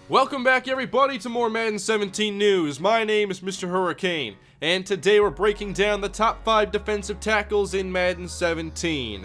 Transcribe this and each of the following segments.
Welcome back everybody to more Madden 17 news. My name is MrHurriicane, and today we're breaking down the top 5 defensive tackles in Madden 17.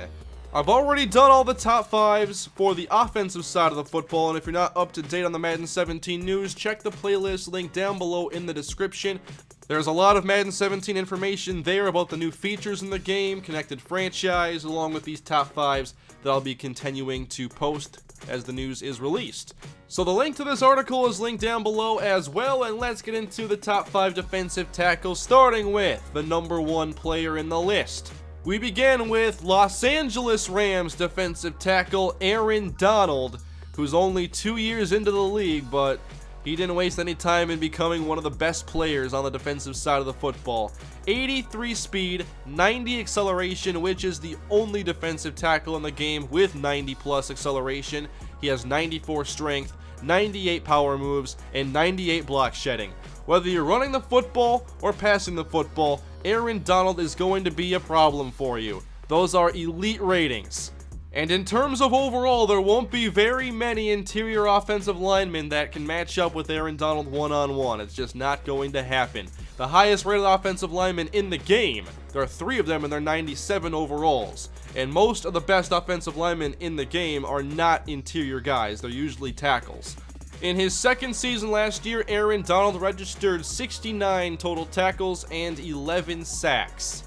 I've already done all the top 5s for the offensive side of the football, and if you're not up to date on the Madden 17 news, check the playlist link down below in the description. There's a lot of Madden 17 information there about the new features in the game, connected franchise, along with these top 5s that I'll be continuing to post as the news is released. So the link to this article is linked down below as well, and let's get into the top 5 defensive tackles, starting with the number 1 player in the list. We begin with Los Angeles Rams defensive tackle Aaron Donald, who's only 2 years into the league, but he didn't waste any time in becoming one of the best players on the defensive side of the football. 83 speed, 90 acceleration, which is the only defensive tackle in the game with 90 plus acceleration. He has 94 strength, 98 power moves, and 98 block shedding. Whether you're running the football or passing the football, Aaron Donald is going to be a problem for you. Those are elite ratings. And in terms of overall, there won't be very many interior offensive linemen that can match up with Aaron Donald one-on-one. It's just not going to happen. The highest rated offensive linemen in the game, there are 3 of them and they're 97 overalls. And most of the best offensive linemen in the game are not interior guys, they're usually tackles. In his second season last year, Aaron Donald registered 69 total tackles and 11 sacks.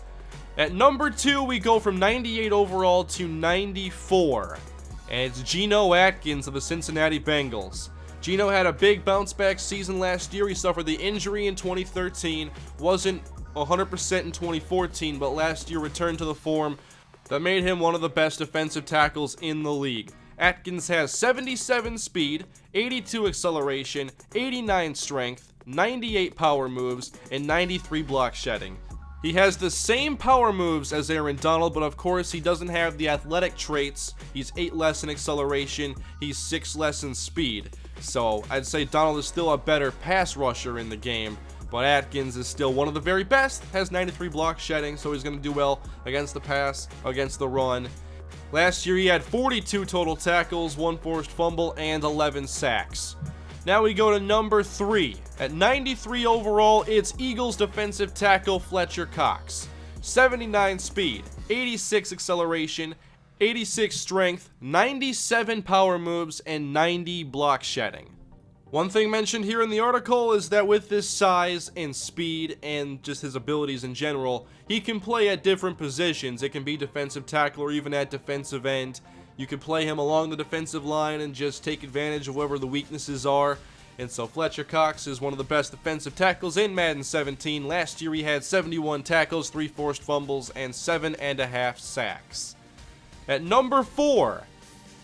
At number 2, we go from 98 overall to 94, and it's Geno Atkins of the Cincinnati Bengals. Geno had a big bounce back season last year. He suffered the injury in 2013, wasn't 100% in 2014, but last year returned to the form that made him one of the best defensive tackles in the league. Atkins has 77 speed, 82 acceleration, 89 strength, 98 power moves, and 93 block shedding. He has the same power moves as Aaron Donald, but of course he doesn't have the athletic traits. He's 8 less in acceleration, he's 6 less in speed. So I'd say Donald is still a better pass rusher in the game, but Atkins is still one of the very best, has 93 block shedding, so he's going to do well against the pass, against the run. Last year he had 42 total tackles, 1 forced fumble, and 11 sacks. Now we go to number 3. At 93 overall, it's Eagles defensive tackle Fletcher Cox. 79 speed, 86 acceleration, 86 strength, 97 power moves, and 90 block shedding. One thing mentioned here in the article is that with this size and speed and just his abilities in general, he can play at different positions. It can be defensive tackle or even at defensive end. You can play him along the defensive line and just take advantage of wherever the weaknesses are. And so Fletcher Cox is one of the best defensive tackles in Madden 17. Last year he had 71 tackles, 3 forced fumbles, and 7.5 sacks. At number 4,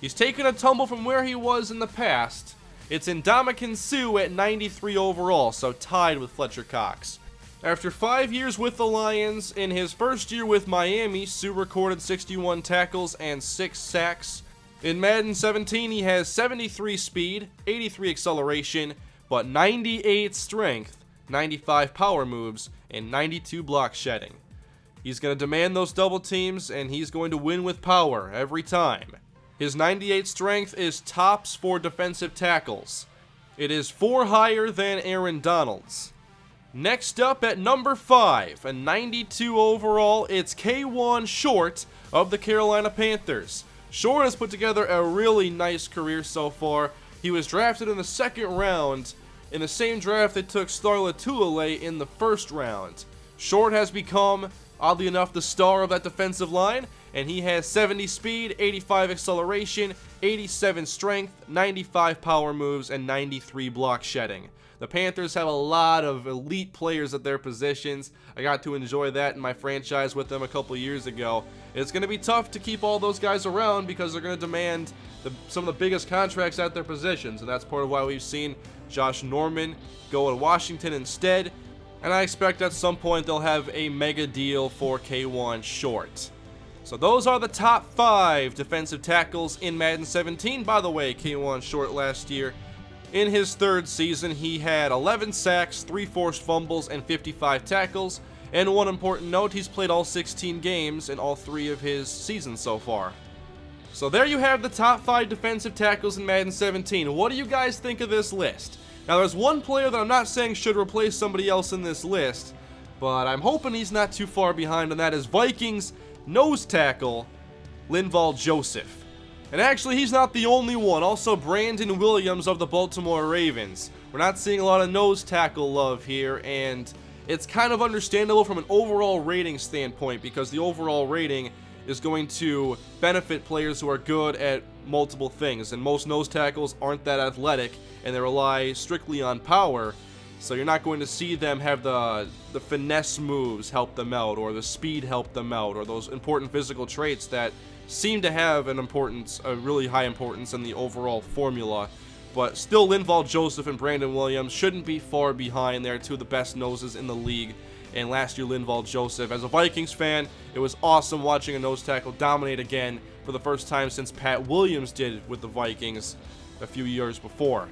he's taken a tumble from where he was in the past. It's Ndamukong Suh at 93 overall, so tied with Fletcher Cox. After 5 years with the Lions, in his first year with Miami, Suh recorded 61 tackles and 6 sacks. In Madden 17, he has 73 speed, 83 acceleration, but 98 strength, 95 power moves, and 92 block shedding. He's going to demand those double teams, and he's going to win with power every time. His 98 strength is tops for defensive tackles. It is 4 higher than Aaron Donald's. Next up at number 5, a 92 overall, it's Kawann Short of the Carolina Panthers. Short has put together a really nice career so far. He was drafted in the 2nd round, in the same draft that took Star Lotulelei in the 1st round. Short has become, oddly enough, the star of that defensive line, and he has 70 speed, 85 acceleration, 87 strength, 95 power moves, and 93 block shedding. The Panthers have a lot of elite players at their positions. I got to enjoy that in my franchise with them a couple years ago. It's going to be tough to keep all those guys around because they're going to demand some of the biggest contracts at their positions, and that's part of why we've seen Josh Norman go to Washington instead, and I expect at some point they'll have a mega deal for Kawann Short. So those are the top 5 defensive tackles in Madden 17. By the way, Kawann Short last year, in his 3rd season, he had 11 sacks, 3 forced fumbles, and 55 tackles. And one important note, he's played all 16 games in all 3 of his seasons so far. So there you have the top 5 defensive tackles in Madden 17. What do you guys think of this list? Now there's one player that I'm not saying should replace somebody else in this list, but I'm hoping he's not too far behind, and that is Vikings nose tackle Linval Joseph. And actually, he's not the only one. Also, Brandon Williams of the Baltimore Ravens. We're not seeing a lot of nose tackle love here, and it's kind of understandable from an overall rating standpoint, because the overall rating is going to benefit players who are good at multiple things, and most nose tackles aren't that athletic, and they rely strictly on power, so you're not going to see them have the finesse moves help them out, or the speed help them out, or those important physical traits that seem to have an importance, a really high importance in the overall formula. But still, Linval Joseph and Brandon Williams shouldn't be far behind. They're two of the best noses in the league. And last year, Linval Joseph, as a Vikings fan, it was awesome watching a nose tackle dominate again for the first time since Pat Williams did with the Vikings a few years before.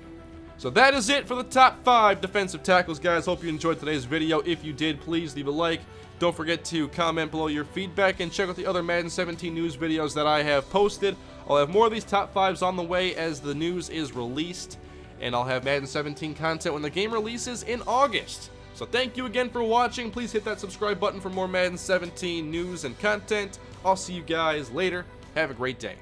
So that is it for the top 5 defensive tackles, guys. Hope you enjoyed today's video. If you did, please leave a like. Don't forget to comment below your feedback and check out the other Madden 17 news videos that I have posted. I'll have more of these top 5s on the way as the news is released, and I'll have Madden 17 content when the game releases in August. So thank you again for watching. Please hit that subscribe button for more Madden 17 news and content. I'll see you guys later. Have a great day.